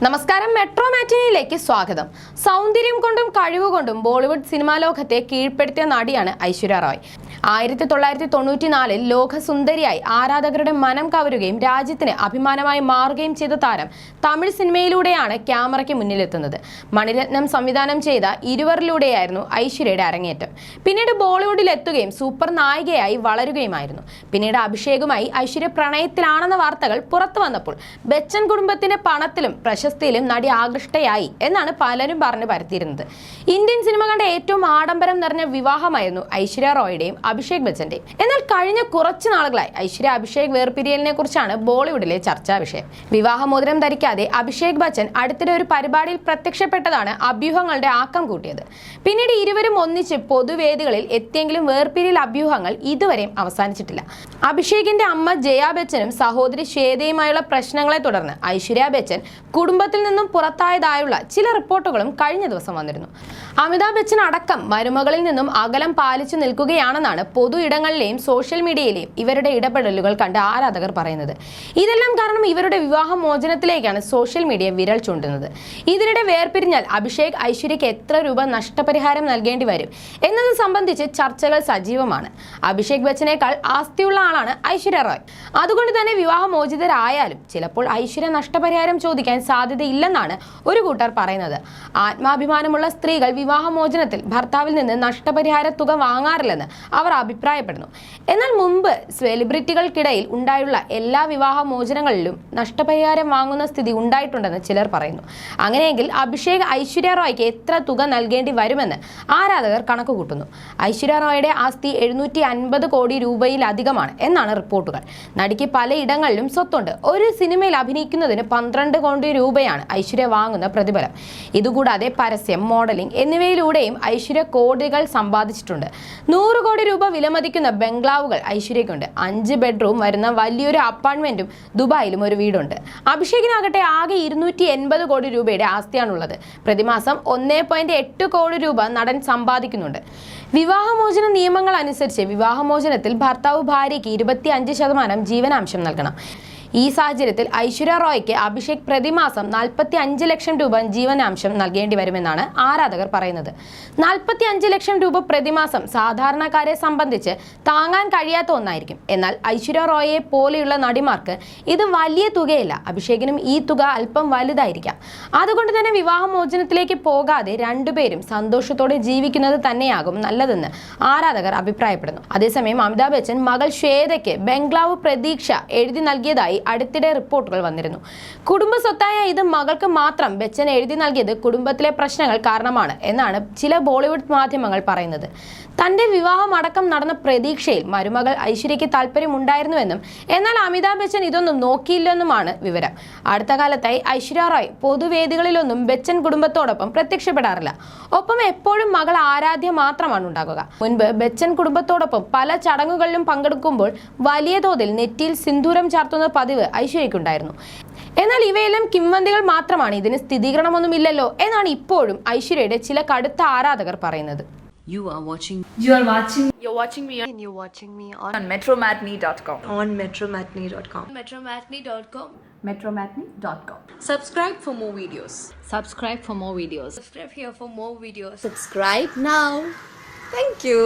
നമസ്കാരം, മെട്രോ മാറ്റിനിയിലേക്ക് സ്വാഗതം. സൗന്ദര്യം കൊണ്ടും കഴിവുകൊണ്ടും ബോളിവുഡ് സിനിമാ ലോകത്തെ കീഴ്പ്പെടുത്തിയ നടിയാണ് ഐശ്വര്യ റോയ്. 1994 ലോകസുന്ദരിയായി ആരാധകരുടെ മനം കവരുകയും രാജ്യത്തിന് അഭിമാനമായി മാറുകയും ചെയ്ത താരം തമിഴ് സിനിമയിലൂടെയാണ് ക്യാമറയ്ക്ക് മുന്നിലെത്തുന്നത്. മണിരത്നം സംവിധാനം ചെയ്ത ഇരുവരിലൂടെയായിരുന്നു ഐശ്വര്യയുടെ അരങ്ങേറ്റം. പിന്നീട് ബോളിവുഡിൽ എത്തുകയും സൂപ്പർ നായികയായി വളരുകയുമായിരുന്നു. പിന്നീട് അഭിഷേകുമായി ഐശ്വര്യ പ്രണയത്തിലാണെന്ന വാർത്തകൾ പുറത്തു വന്നപ്പോൾ ബച്ചൻ കുടുംബത്തിന്റെ പണത്തിലും പ്രശസ്തിയിലും നടി ആകൃഷ്ടയായി എന്നാണ് പലരും പറഞ്ഞു പരത്തിയിരുന്നത്. ഇന്ത്യൻ സിനിമ കണ്ട ഏറ്റവും ആഡംബരം നിറഞ്ഞ വിവാഹമായിരുന്നു ഐശ്വര്യ റോയുടെയും അഭിഷേക് ബച്ചന്റെ. എന്നാൽ കഴിഞ്ഞ കുറച്ചു നാളുകളായി ഐശ്വര്യ അഭിഷേക് വേർപിരിയലിനെ കുറിച്ചാണ് ബോളിവുഡിലെ ചർച്ചാ വിഷയം. വിവാഹമോതിരം ധരിക്കാതെ അഭിഷേക് ബച്ചൻ അടുത്തിടെ ഒരു പരിപാടിയിൽ പ്രത്യക്ഷപ്പെട്ടതാണ് അഭ്യൂഹങ്ങളുടെ ആക്കം കൂട്ടിയത്. പിന്നീട് ഇരുവരും ഒന്നിച്ച് പൊതുവേദികളിൽ എത്തിയെങ്കിലും വേർപിരിയൽ അഭ്യൂഹങ്ങൾ ഇതുവരെയും അവസാനിച്ചിട്ടില്ല. അഭിഷേകിന്റെ അമ്മ ജയ ബച്ചനും സഹോദരി ശ്വേതയുമായുള്ള പ്രശ്നങ്ങളെ തുടർന്ന് ഐശ്വര്യ ബച്ചൻ കുടുംബത്തിൽ നിന്നും പുറത്തായതായുള്ള ചില റിപ്പോർട്ടുകളും കഴിഞ്ഞ ദിവസം വന്നിരുന്നു. അമിതാഭ് ബച്ചൻ അടക്കം മരുമകളിൽ നിന്നും അകലം പാലിച്ചു നിൽക്കുകയാണെന്നാണ് പൊതു ഇടങ്ങളിലെയും സോഷ്യൽ മീഡിയയിലെയും ഇവരുടെ ഇടപെടലുകൾ കണ്ട് ആരാധകർ പറയുന്നത്. ഇതെല്ലാം കാരണം ഇവരുടെ വിവാഹമോചനത്തിലേക്കാണ് സോഷ്യൽ മീഡിയ വിരൽ ചൂണ്ടുന്നത്. ഇതിനിടെ വേർപിരിഞ്ഞാൽ അഭിഷേക് ഐശ്വര്യയ്ക്ക് എത്ര രൂപ നഷ്ടപരിഹാരം നൽകേണ്ടി വരും എന്നത് സംബന്ധിച്ച് ചർച്ചകൾ സജീവമാണ്. അഭിഷേക് ബച്ചനേക്കാൾ ആസ്തിയുള്ള ആളാണ് ഐശ്വര്യ റോയ്. അതുകൊണ്ട് തന്നെ വിവാഹമോചിതരായാലും ചിലപ്പോൾ ഐശ്വര്യ നഷ്ടപരിഹാരം ചോദിക്കാൻ സാധ്യതയില്ലെന്നാണ് ഒരു കൂട്ടർ പറയുന്നത്. ആത്മാഭിമാനമുള്ള സ്ത്രീകൾ വിവാഹമോചനത്തിൽ ഭർത്താവിൽ നിന്ന് നഷ്ടപരിഹാര തുക വാങ്ങാറില്ലെന്ന് അവർ അഭിപ്രായപ്പെടുന്നു. എന്നാൽ മുമ്പ് സെലിബ്രിറ്റികൾക്കിടയിൽ ഉണ്ടായുള്ള എല്ലാ വിവാഹമോചനങ്ങളിലും നഷ്ടപരിഹാരം വാങ്ങുന്ന സ്ഥിതി ഉണ്ടായിട്ടുണ്ടെന്ന് ചിലർ പറയുന്നു. അങ്ങനെയെങ്കിൽ അഭിഷേക് ഐശ്വര്യ റോയ്ക്ക് എത്ര തുക നൽകേണ്ടി വരുമെന്ന് ആരാധകർ കണക്ക് കൂട്ടുന്നു. ഐശ്വര്യ റോയുടെ ആസ്തി 750 കോടി രൂപയിലധികമാണ് എന്നാണ് റിപ്പോർട്ടുകൾ. നടിക്ക് പലയിടങ്ങളിലും സ്വത്തുണ്ട്. ഒരു സിനിമയിൽ അഭിനയിക്കുന്നതിന് 12 കോടി രൂപയാണ് ഐശ്വര്യ വാങ്ങുന്ന പ്രതിഫലം. ഇതുകൂടാതെ പരസ്യം, മോഡലിംഗ് എന്നിവയിലൂടെയും ഐശ്വര്യ കോടികൾ സമ്പാദിച്ചിട്ടുണ്ട്. 100 കോടി രൂപ വിലമതിക്കുന്ന ബംഗ്ലാവുകൾ ഐശ്വര്യക്കുണ്ട്. 5 ബെഡ്റൂം വരുന്ന വലിയൊരു അപ്പാർട്ട്മെന്റും ദുബായിലും ഒരു വീടുണ്ട്. അഭിഷേകിനാകട്ടെ ആകെ 280 കോടി രൂപയുടെ ആസ്തിയാണുള്ളത്. പ്രതിമാസം 1.8 കോടി രൂപ നടൻ സമ്പാദിക്കുന്നുണ്ട്. വിവാഹമോചന നിയമങ്ങൾ അനുസരിച്ച് വിവാഹമോചനത്തിൽ ഭർത്താവ് ഭാര്യയ്ക്ക് 25% ജീവനാംശം നൽകണം. ഈ സാഹചര്യത്തിൽ ഐശ്വര്യ റോയ്ക്ക് അഭിഷേക് പ്രതിമാസം 45 ലക്ഷം രൂപ ജീവനാംശം നൽകേണ്ടി വരുമെന്നാണ് ആരാധകർ പറയുന്നത്. 45 ലക്ഷം രൂപ പ്രതിമാസം സാധാരണക്കാരെ സംബന്ധിച്ച് താങ്ങാൻ കഴിയാത്ത ഒന്നായിരിക്കും. എന്നാൽ ഐശ്വര്യ റോയെ പോലെയുള്ള നടിമാർക്ക് ഇത് വലിയ തുകയല്ല. അഭിഷേകിനും ഈ തുക അല്പം വലുതായിരിക്കാം. അതുകൊണ്ട് തന്നെ വിവാഹമോചനത്തിലേക്ക് പോകാതെ രണ്ടുപേരും സന്തോഷത്തോടെ ജീവിക്കുന്നത് തന്നെയാകും നല്ലതെന്ന് ആരാധകർ അഭിപ്രായപ്പെടുന്നു. അതേസമയം അമിതാഭ് ബച്ചൻ മകൾ ശ്വേതയ്ക്ക് ബംഗ്ലാവ് പ്രതീക്ഷ എഴുതി നൽകിയതായി അടുത്തിടെ റിപ്പോർട്ടുകൾ വന്നിരുന്നു. കുടുംബ സ്വത്തായ ഇത് മകൾക്ക് മാത്രം ബച്ചൻ എഴുതി നൽകിയത് കുടുംബത്തിലെ പ്രശ്നങ്ങൾ കാരണമാണ് എന്നാണ് ചില ബോളിവുഡ് മാധ്യമങ്ങൾ പറയുന്നത്. തന്റെ വിവാഹം അടക്കം നടന്ന പ്രതീക്ഷയിൽ മരുമകൾ ഐശ്വര്യയ്ക്ക് താല്പര്യമുണ്ടായിരുന്നുവെന്നും എന്നാൽ അമിതാഭ് ബച്ചൻ ഇതൊന്നും നോക്കിയില്ലെന്നുമാണ് വിവരം. അടുത്ത കാലത്തായി ഐശ്വര്യ റോയ് പൊതുവേദികളിലൊന്നും ബച്ചൻ കുടുംബത്തോടൊപ്പം പ്രത്യക്ഷപ്പെടാറില്ല. ഒപ്പം എപ്പോഴും മകൾ ആരാധ്യ മാത്രമാണ് ഉണ്ടാകുക. മുൻപ് ബച്ചൻ കുടുംബത്തോടൊപ്പം പല ചടങ്ങുകളിലും പങ്കെടുക്കുമ്പോൾ വലിയ തോതിൽ നെറ്റിയിൽ സിന്ദൂരം ചാർത്തുന്ന പതിവ് ഐശ്വര്യയ്ക്കുണ്ടായിരുന്നു. എന്നാൽ ഇവയെല്ലാം കിംവദന്തികൾ മാത്രമാണ്. ഇതിന് സ്ഥിരീകരണമൊന്നുമില്ലല്ലോ എന്നാണ് ഇപ്പോഴും ഐശ്വര്യയുടെ ചില കടുത്ത ആരാധകർ പറയുന്നത്. You're watching me on metromatney.com. on metromatney.com. metromatney.com. Subscribe for more videos. Subscribe for more videos. Subscribe here for more videos. Subscribe now. Thank you.